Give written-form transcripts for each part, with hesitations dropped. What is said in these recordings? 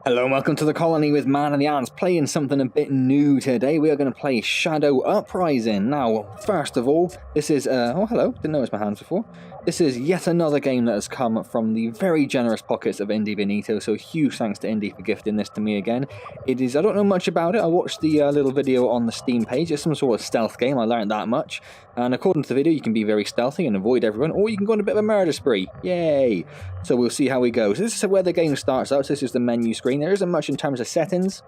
Hello and welcome to the colony with Man and the Antz, playing something a bit new today. We are going to play Shadow Uprising. Now, first of all, this is, oh hello, didn't notice my hands before. This is yet another game that has come from the very generous pockets of Indy Benito, so huge thanks to Indy for gifting this to me again. It is, I don't know much about it, I watched the little video on the Steam page. It's some sort of stealth game, I learned that much. And according to the video, you can be very stealthy and avoid everyone, or you can go on a bit of a murder spree. Yay! So we'll see how we go. So this is where the game starts out, so this is the menu screen. There isn't much in terms of settings.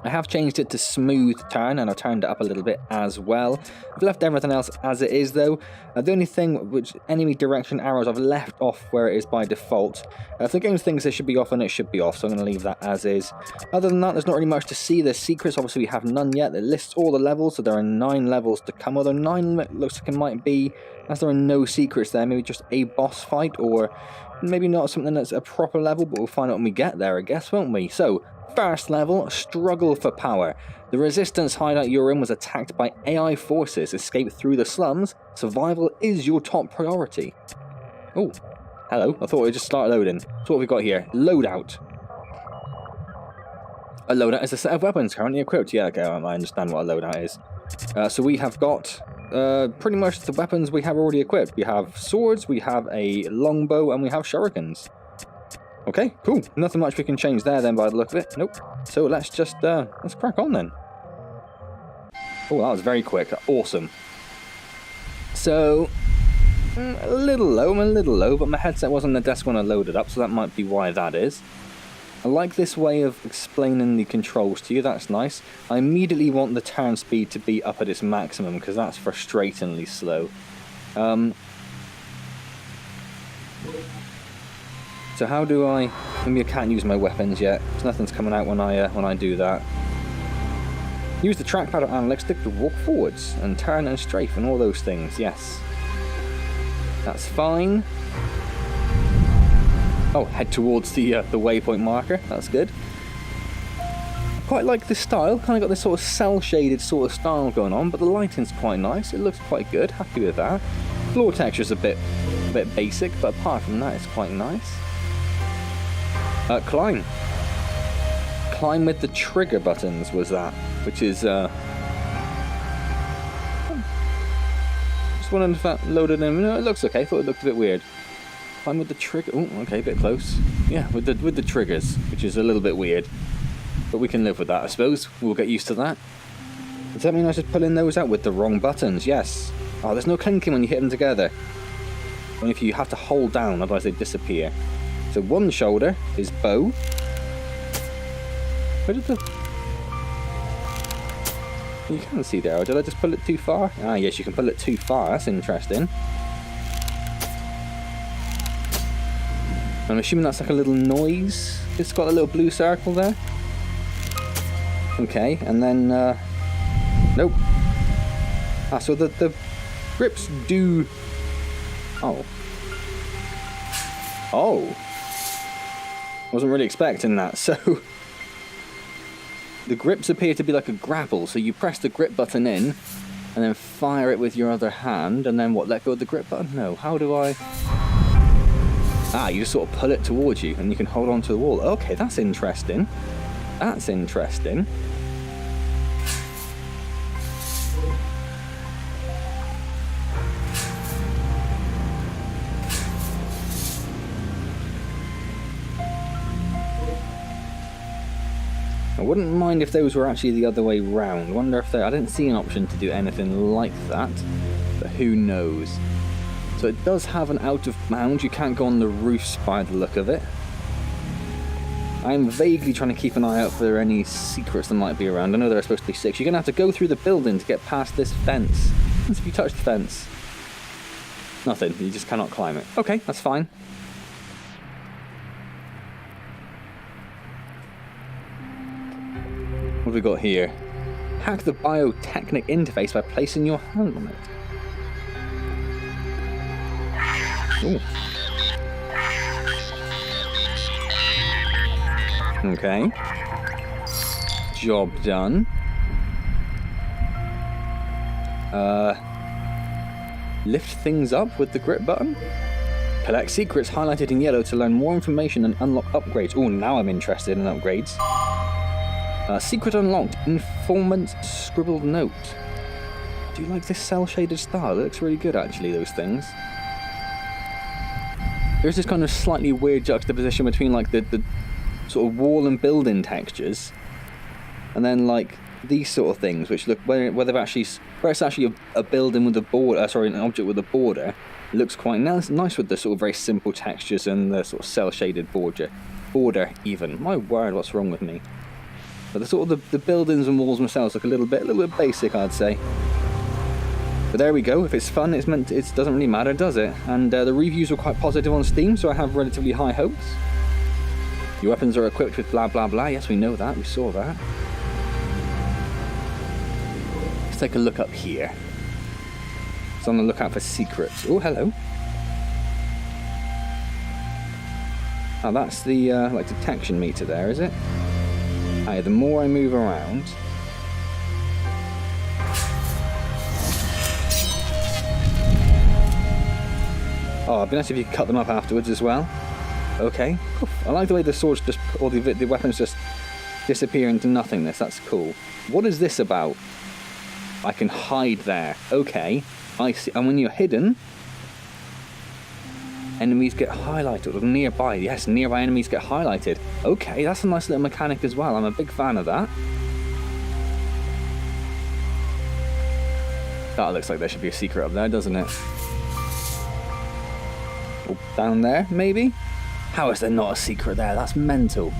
I have changed it to smooth turn, and I've turned it up a little bit as well. I've left everything else as it is though. The only thing, which enemy direction arrows, I've left off where it is by default. If the game thinks it should be off, and it should be off, so I'm going to leave that as is. Other than that, there's not really much to see. There's secrets, obviously we have none yet. It lists all the levels, so there are 9 levels to come, although 9 looks like it might be, as there are no secrets there, maybe just a boss fight, or maybe not something that's a proper level, but we'll find out when we get there, I guess, won't we? So, first level, struggle for power. The resistance hideout you're in was attacked by AI forces. Escape through the slums. Survival is your top priority. Oh, hello. I thought it just started loading. So what have we got here? Loadout. A loadout is a set of weapons currently equipped. Yeah, okay, I understand what a loadout is. So we have got pretty much the weapons we have already equipped. We have swords, we have a longbow, and we have shurikens. Okay, cool. Nothing much we can change there then by the look of it. Nope. So let's just, let's crack on then. Oh, that was very quick. Awesome. So, I'm a little low, but my headset was on the desk when I loaded up, so that might be why that is. I like this way of explaining the controls to you, that's nice. I immediately want the turn speed to be up at its maximum, because that's frustratingly slow. So how do I... Maybe I can't use my weapons yet, because nothing's coming out when I do that. Use the trackpad or analog stick to walk forwards, and turn and strafe and all those things, yes. That's fine. Oh, head towards the waypoint marker, that's good. I quite like this style, kind of got this sort of cel-shaded sort of style going on, but the lighting's quite nice, it looks quite good, happy with that. Floor texture's a bit basic, but apart from that, it's quite nice. Climb. Climb with the trigger buttons was that, which is, just wondering if that loaded in. No, it looks okay, thought it looked a bit weird. Climb with the trigger, oh, okay, a bit close. Yeah, with the triggers, which is a little bit weird. But we can live with that, I suppose. We'll get used to that. Does that mean I should pull in those out with the wrong buttons? Yes. Oh, there's no clinking when you hit them together. Only if you have to hold down, otherwise they disappear. So one shoulder is bow. Where did the... You can't see there, or did I just pull it too far? Ah yes, you can pull it too far, that's interesting. I'm assuming that's like a little noise. It's got a little blue circle there. Okay, and then... nope. Ah, so the grips do... Oh. Oh. Wasn't really expecting that, so... The grips appear to be like a grapple, so you press the grip button in, and then fire it with your other hand, and then what, let go of the grip button? No, how do I... Ah, you just sort of pull it towards you, and you can hold on to the wall. Okay, that's interesting. That's interesting. I wouldn't mind if those were actually the other way round. I wonder if I didn't see an option to do anything like that, but who knows. So it does have an out of bounds. You can't go on the roofs by the look of it. I'm vaguely trying to keep an eye out for any secrets that might be around. I know there are supposed to be 6. You're going to have to go through the building to get past this fence. What if you touch the fence? Nothing. You just cannot climb it. Okay, that's fine. What have we got here? Hack the biotechnic interface by placing your hand on it. Ooh. Okay. Job done. Lift things up with the grip button? Collect secrets highlighted in yellow to learn more information and unlock upgrades. Oh, now I'm interested in upgrades. Secret unlocked. Informant scribbled note. Do you like this cel-shaded style? It looks really good, actually, those things. There's this kind of slightly weird juxtaposition between, like, the sort of wall and building textures, and then, like, these sort of things, which look, where it's actually a building with a border, an object with a border, it looks quite nice with the sort of very simple textures and the sort of cel-shaded border even. My word, what's wrong with me? But the sort of the buildings and walls themselves look a little bit basic, I'd say. But there we go. If it's fun, it doesn't really matter, does it? And the reviews were quite positive on Steam, so I have relatively high hopes. Your weapons are equipped with blah blah blah. Yes, we know that. We saw that. Let's take a look up here. It's on the lookout for secrets. Oh, hello. Oh, that's the like detection meter there, is it? Hey, the more I move around, oh, it'd be nice if you could cut them up afterwards as well. Okay, I like the way the swords just, or the weapons just disappear into nothingness. That's cool. What is this about? I can hide there. Okay, I see. And when you're hidden, enemies get highlighted, or nearby. Yes, nearby enemies get highlighted. Okay, that's a nice little mechanic as well. I'm a big fan of that. That looks like there should be a secret up there, doesn't it? Oh, down there, maybe? How is there not a secret there? That's mental.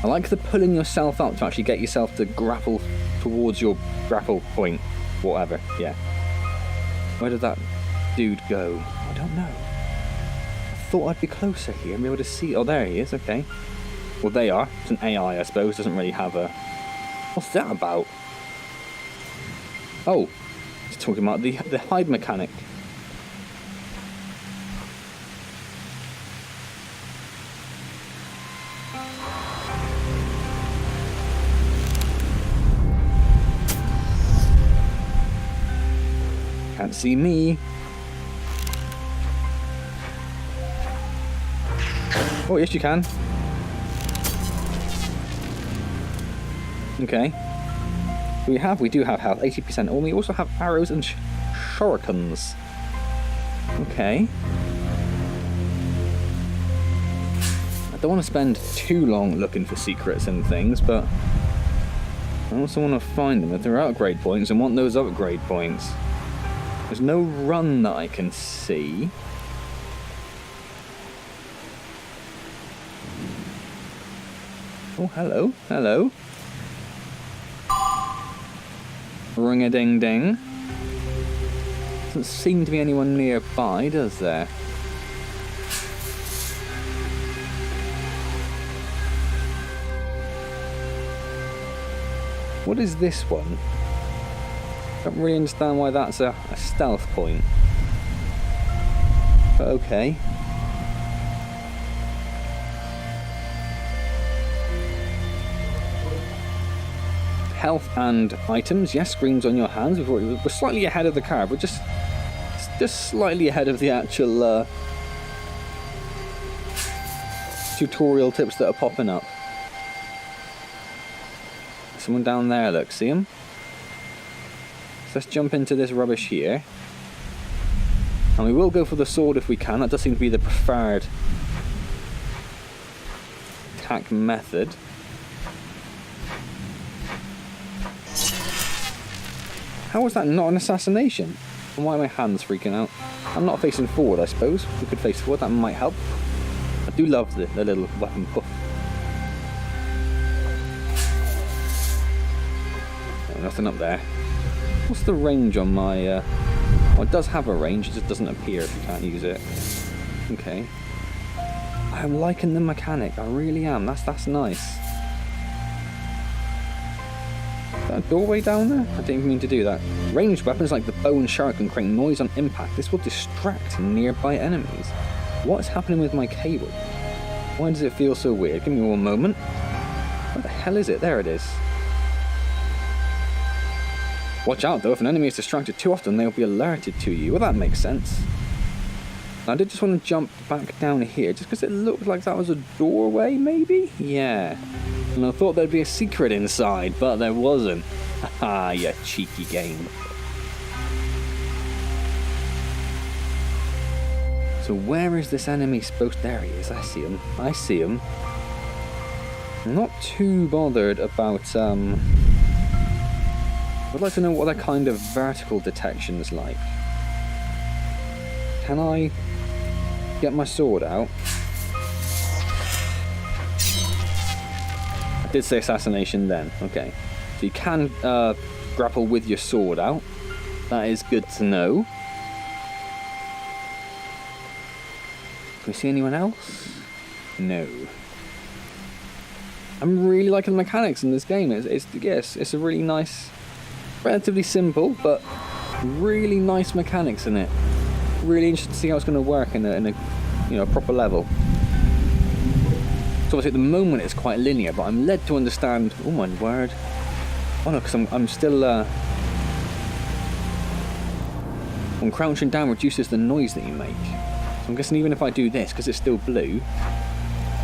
I like the pulling yourself up to actually get yourself to grapple towards your grapple point. Whatever, yeah. Where did that dude go? I don't know. I thought I'd be closer here and be able to see. Oh, there he is, okay. Well, they are. It's an AI, I suppose. Doesn't really have a... What's that about? Oh, it's talking about the hide mechanic. Can't see me. Oh, yes you can. Okay. We do have health, 80%. Oh, we also have arrows and shurikens. Okay. I don't want to spend too long looking for secrets and things, but I also want to find them if there are upgrade points and want those upgrade points. There's no run that I can see. Oh, hello, hello. Ring-a-ding-ding. Doesn't seem to be anyone nearby, does there? What is this one? Don't really understand why that's a stealth point. But okay. Health and items, yes, screens on your hands. We're slightly ahead of the card. We're just slightly ahead of the actual tutorial tips that are popping up. Someone down there, look, see him? So let's jump into this rubbish here. And we will go for the sword if we can. That does seem to be the preferred attack method. How was that not an assassination? And why are my hands freaking out? I'm not facing forward, I suppose. We could face forward, that might help. I do love the little weapon puff. Oh, nothing up there. What's the range on my... Well, it does have a range, it just doesn't appear if you can't use it. Okay. I am liking the mechanic, I really am. That's nice. Is that a doorway down there? I didn't even mean to do that. Ranged weapons like the bow and shuriken create noise on impact. This will distract nearby enemies. What is happening with my cable? Why does it feel so weird? Give me one moment. Where the hell is it? There it is. Watch out though, if an enemy is distracted too often, they'll be alerted to you. Well, that makes sense. I did just want to jump back down here, just because it looked like that was a doorway, maybe? Yeah. And I thought there'd be a secret inside, but there wasn't. Haha, you cheeky game. So where is this enemy supposed... There he is, I see him. I see him. I'm not too bothered about... I'd like to know what that kind of vertical detection is like. Can I get my sword out? I did say assassination then. Okay. So you can grapple with your sword out. That is good to know. Can we see anyone else? No. I'm really liking the mechanics in this game. It's a really nice, relatively simple, but really nice mechanics in it. Really interested to see how it's going to work in a proper level. So obviously at the moment it's quite linear, but I'm led to understand. Oh my word! Oh no, because I'm still. When crouching down reduces the noise that you make. So I'm guessing even if I do this, because it's still blue,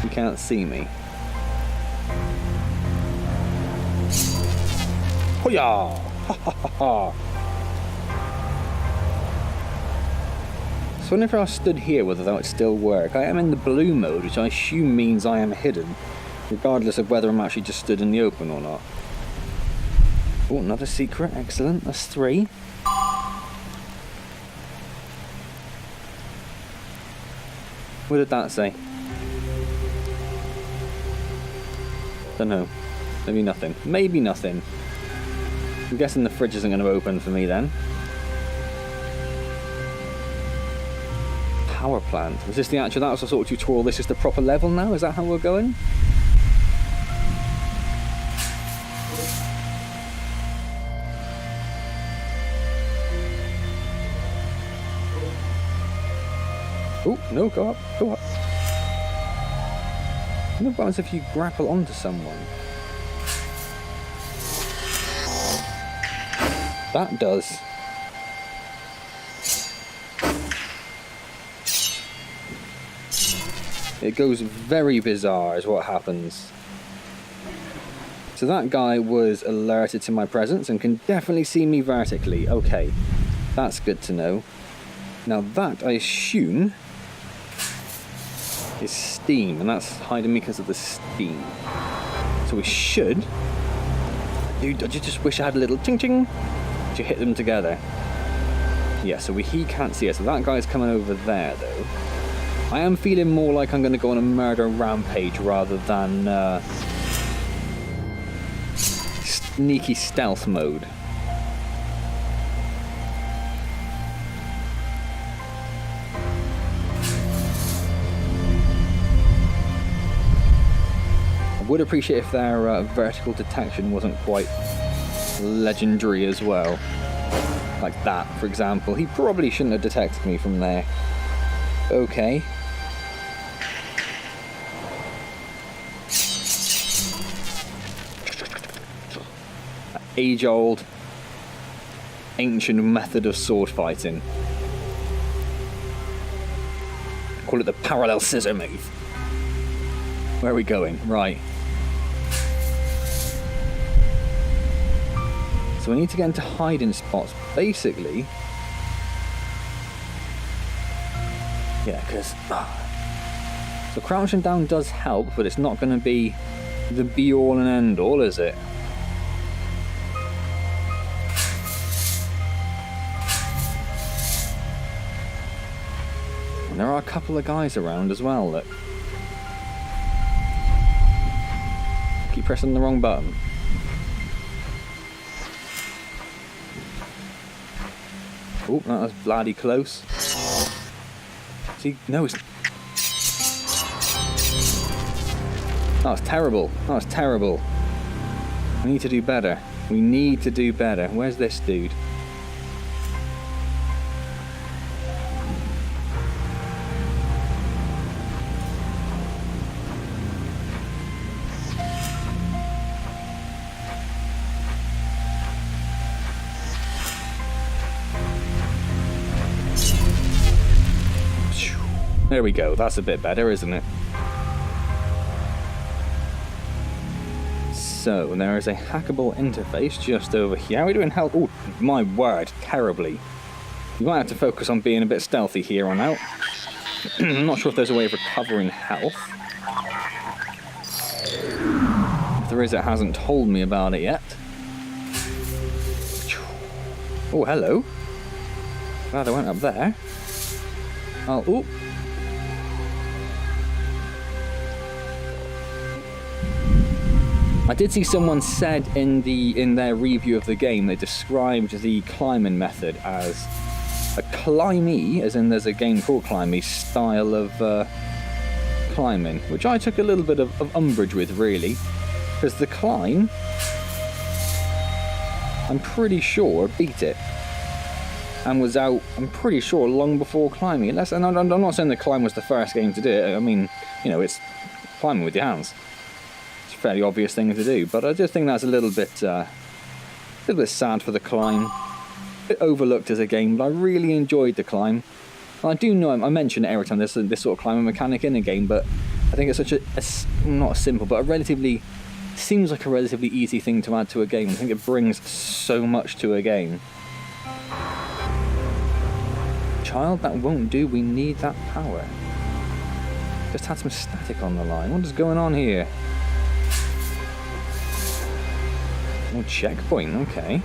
you can't see me. Hoya! Ha ha ha ha! So whenever I stood here, whether that would still work. I am in the blue mode, which I assume means I am hidden, regardless of whether I'm actually just stood in the open or not. Oh, another secret. Excellent. That's 3. What did that say? Don't know. Maybe nothing. Maybe nothing. I'm guessing the fridge isn't going to open for me then. Power plant. Was this the actual... That was a sort of tutorial. This is the proper level now? Is that how we're going? Oh, no, go up, go up. What happens if you grapple onto someone? That does. It goes very bizarre is what happens. So that guy was alerted to my presence and can definitely see me vertically. Okay, that's good to know. Now that, I assume, is steam, and that's hiding me because of the steam. So we should... Dude, I just wish I had a little ting-ting to hit them together. Yeah, so he can't see us. So that guy's coming over there, though. I am feeling more like I'm going to go on a murder rampage rather than sneaky stealth mode. I would appreciate if their vertical detection wasn't quite legendary as well. Like that, for example. He probably shouldn't have detected me from there. Okay. Age-old, ancient method of sword fighting. Call it the parallel scissor move. Where are we going? Right. So we need to get into hiding spots, basically. Yeah, because... So crouching down does help, but it's not going to be the be-all and end-all, is it? And there are a couple of guys around as well that... Keep pressing the wrong button. Oh, that was bloody close. See, no, it's... That was terrible. That was terrible. We need to do better. We need to do better. Where's this dude? There we go, that's a bit better, isn't it? So, there is a hackable interface just over here. How are we doing health? Oh, my word, terribly. You might have to focus on being a bit stealthy here on out. I'm not sure if there's a way of recovering health. If there is, it hasn't told me about it yet. Oh, hello. Glad I went up there. Oh, ooh. I did see someone said in their review of the game, they described the climbing method as a climbey, as in there's a game called climbey, style of climbing, which I took a little bit of umbrage with, really, because the climb, I'm pretty sure, beat it, and was out, I'm pretty sure, long before climbing. And I'm not saying the climb was the first game to do it. I mean, you know, it's climbing with your hands. Fairly obvious thing to do, but I just think that's a little bit sad for the climb. A bit overlooked as a game, but I really enjoyed the climb. And I do know, I mention it every time there's this sort of climbing mechanic in a game, but I think it's such not a simple, but seems like a relatively easy thing to add to a game. I think it brings so much to a game. Child, that won't do, we need that power. Just had some static on the line. What is going on here? Oh, checkpoint, okay.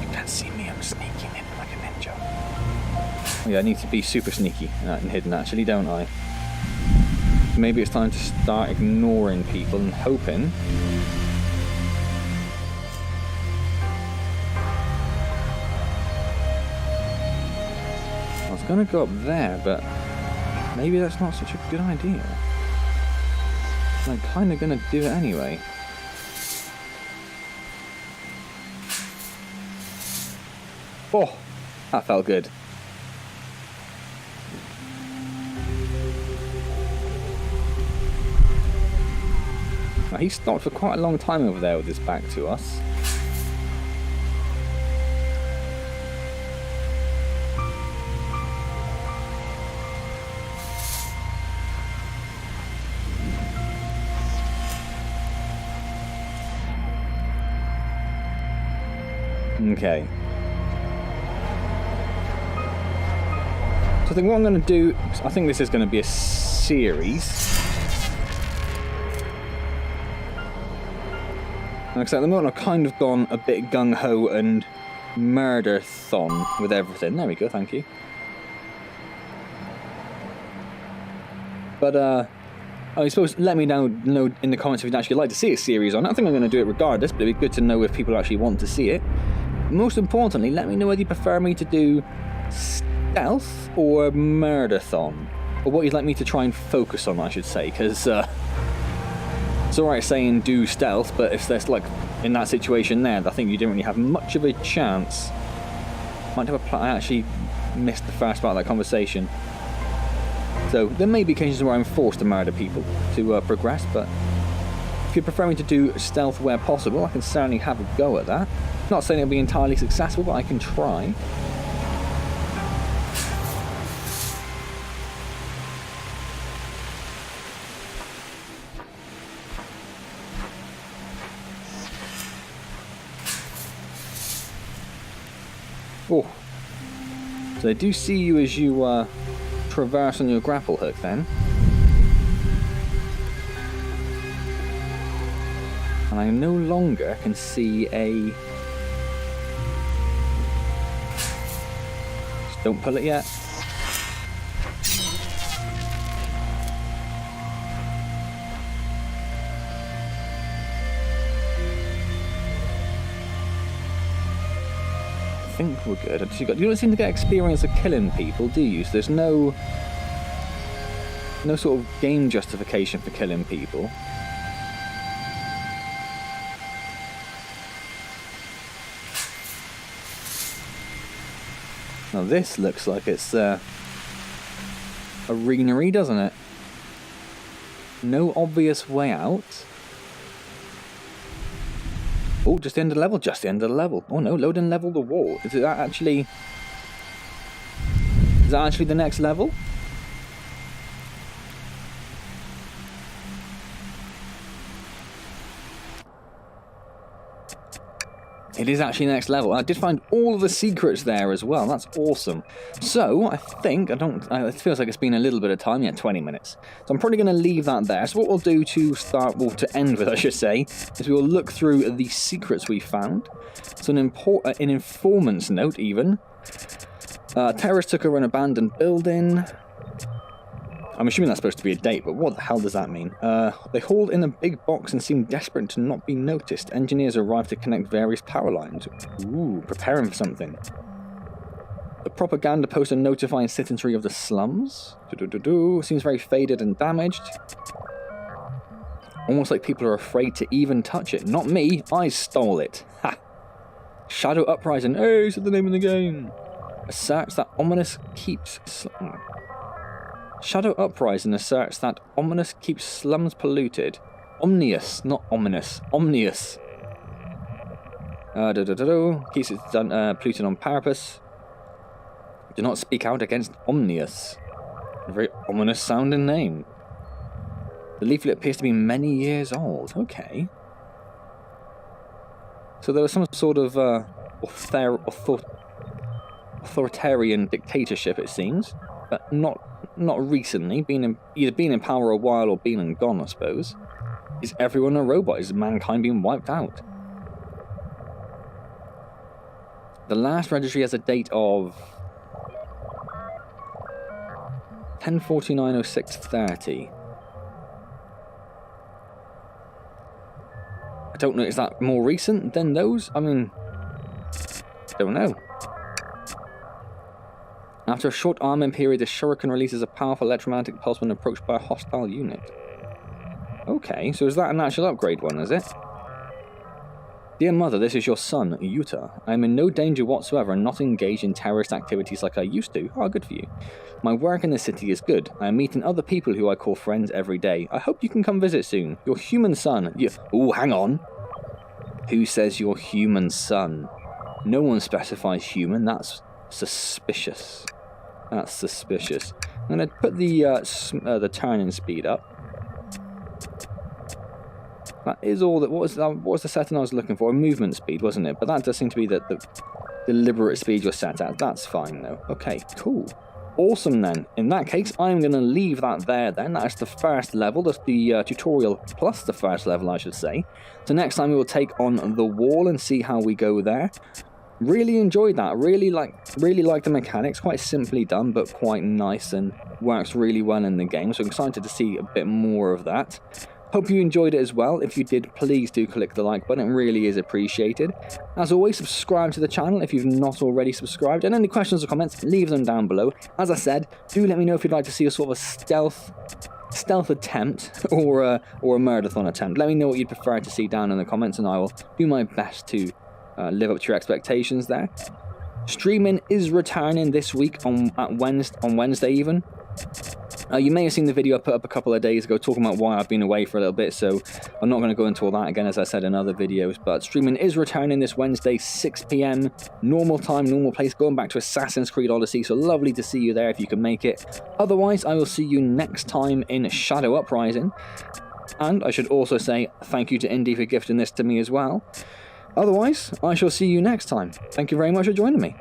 You can't see me, I'm sneaking in like a ninja. Oh yeah, I need to be super sneaky and hidden actually, don't I? Maybe it's time to start ignoring people and hoping. I was gonna go up there, but maybe that's not such a good idea. I'm kind of going to do it anyway. Oh, that felt good. Now, he stopped for quite a long time over there with his back to us. Okay. So I think what I'm going to do, I think this is going to be a series. Like I said, at the moment I've kind of gone a bit gung-ho and murder-thon with everything. There we go, thank you. But, I suppose let me know in the comments if you'd actually like to see a series on it. I think I'm going to do it regardless, but it'd be good to know if people actually want to see it. Most importantly, let me know whether you prefer me to do stealth or murder-thon, or what you'd like me to try and focus on, I should say, because it's alright saying do stealth, but if there's, like, in that situation there, I think you didn't really have much of a chance. Might have I actually missed the first part of that conversation. So there may be occasions where I'm forced to murder people to progress, but if you prefer me to do stealth where possible, I can certainly have a go at that. Not saying it'll be entirely successful, but I can try. Oh, so they do see you as you traverse on your grapple hook then. And I no longer can see a... Just don't pull it yet. I think we're good. You don't seem to get experience of killing people, do you? So there's no sort of game justification for killing people. Now this looks like it's arenery, doesn't it? No obvious way out. Oh, just the end of the level, just the end of the level. Oh no, load and level the wall. Is that that actually the next level? It is actually next level. I did find all of the secrets there as well. That's awesome. So, I think, it feels like it's been a little bit of time. Yeah, 20 minutes. So I'm probably going to leave that there. So what we'll do to start, well, to end with, I should say, is we will look through the secrets we found. So an informant's note, even. Terrorists took over an abandoned building. I'm assuming that's supposed to be a date, but what the hell does that mean? They hauled in a big box and seemed desperate to not be noticed. Engineers arrived to connect various power lines. Ooh, preparing for something. The propaganda poster notifying citizenry of the slums. Seems very faded and damaged. Almost like people are afraid to even touch it. Not me, I stole it. Ha! Shadow Uprising. Hey, said the name of the game. Asserts that ominous keeps... Shadow Uprising asserts that ominous keeps slums polluted. Omnious, not ominous. Omnious. Keeps it polluted on purpose. Do not speak out against Omnious. A very ominous sounding name. The leaflet appears to be many years old. Okay. So there was some sort of authoritarian dictatorship, it seems, but not recently. Either been in power a while or been and gone, I suppose. Is everyone a robot? Is mankind being wiped out? The last registry has a date of 10/49/06/30. I don't know, is that more recent than those? I mean, don't know. After a short armament period, the shuriken releases a powerful electromagnetic pulse when approached by a hostile unit. Okay, so is that an actual upgrade one, is it? Dear Mother, this is your son, Yuta. I am in no danger whatsoever and not engaged in terrorist activities like I used to. Oh, good for you. My work in the city is good. I am meeting other people who I call friends every day. I hope you can come visit soon. Your human son. Ooh, hang on. Who says your human son? No one specifies human. That's suspicious. That's suspicious. I'm going to put the turning speed up. That is all that. What was the setting I was looking for? A movement speed, wasn't it? But that does seem to be the deliberate speed you're set at. That's fine, though. Okay, cool. Awesome, then. In that case, I'm going to leave that there, then. That's the first level. That's the tutorial plus the first level, I should say. So next time we will take on the wall and see how we go there. Really enjoyed that. Really like the mechanics. Quite simply done, but quite nice and works really well in the game. So I'm excited to see a bit more of that. Hope you enjoyed it as well. If you did, please do click the like button. It really is appreciated. As always, subscribe to the channel if you've not already subscribed. And any questions or comments, leave them down below. As I said, do let me know if you'd like to see a sort of a stealth attempt or a murder-thon attempt. Let me know what you'd prefer to see down in the comments, and I will do my best to live up to your expectations there. Streaming is returning this week on Wednesday even. You may have seen the video I put up a couple of days ago talking about why I've been away for a little bit, so I'm not going to go into all that again, as I said in other videos, but streaming is returning this Wednesday, 6 PM, normal time, normal place, going back to Assassin's Creed Odyssey, so lovely to see you there if you can make it. Otherwise, I will see you next time in Shadow Uprising, and I should also say thank you to Indy for gifting this to me as well. Otherwise, I shall see you next time. Thank you very much for joining me.